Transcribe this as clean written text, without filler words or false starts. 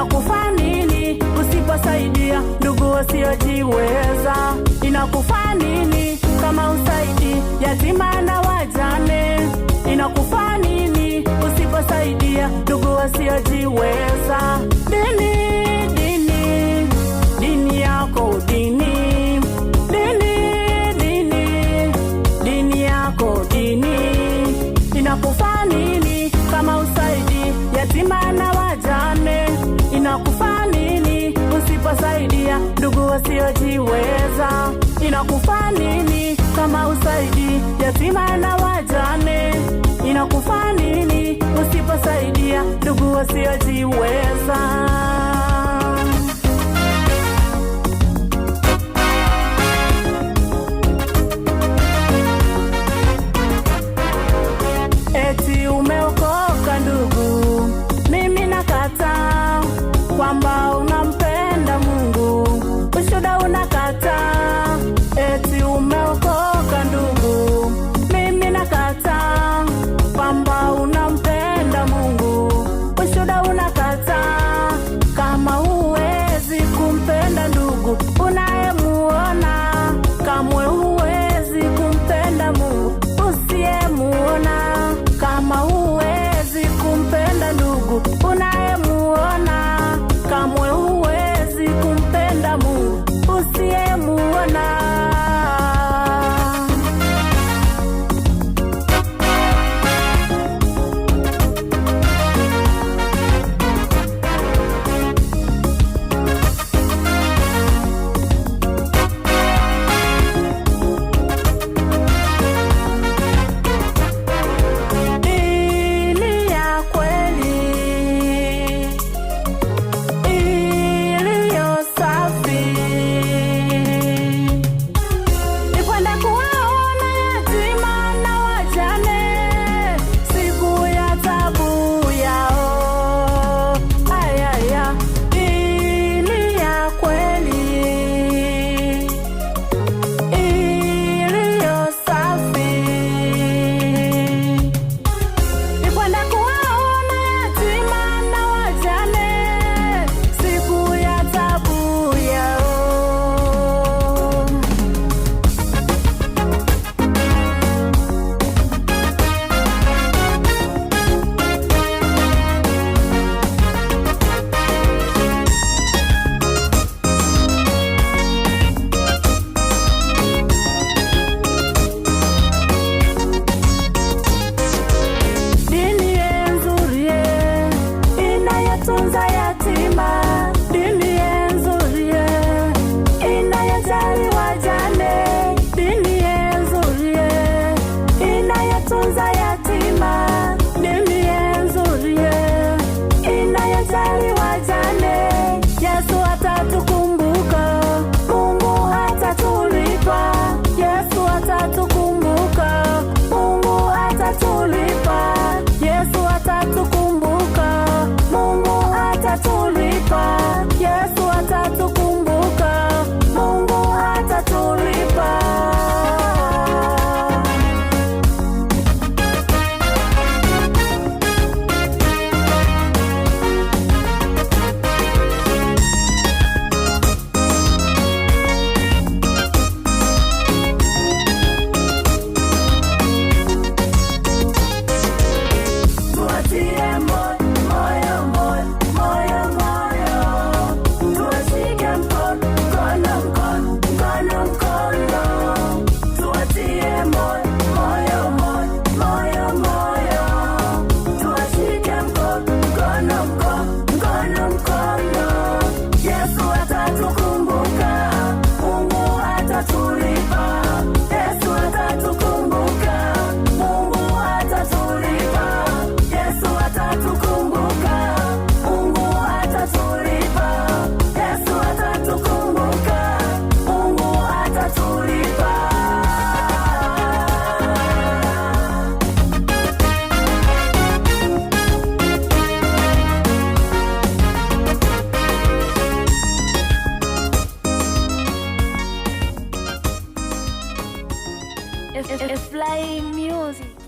Inakufaa nini usiposaidia ndugu wasiojiweza? Inakufaa nini kama usaidi yatima na wajane? Inakufaa nini usiposaidia ndugu wasiojiweza? Dini yako dini yako dini. Inakufaa nini kama usaidi yatima na wajane? Inakufaa nini usiposaidia ndugu wasiojiweza? Inakufaa nini kama usaidi yatima na wajane? Inakufaa nini usiposaidia ndugu wasiojiweza? Eti umeokoka ndugu, mimi nakataa kwamba unampenda Mungu, ushuhuda unakataa. Eti umeokoka ndugu, mimi nakataa kwamba unampenda Mungu, ushuhuda unakataa. Kama huwezi kumpenda ndugu unayemuona, kamwe huwezi kumpenda Mungu usiyemuona. Kama huwezi kumpenda ndugu unayemuona, kamwe huwezi kumpenda Mungu usiyemuona. Tunza yatima, dini nzuri inayojali wajane, dini nzuri inayotunza yatima, dini nzuri inayojali wajane. Yesu atatukumbuka, Mungu atatulipa. Yesu atatukumbuka, Mungu atatulipa. Yesu atatukumbuka, Mungu atatulipa. Yesu atatukumbuka, Mungu atatulipa. Fly music.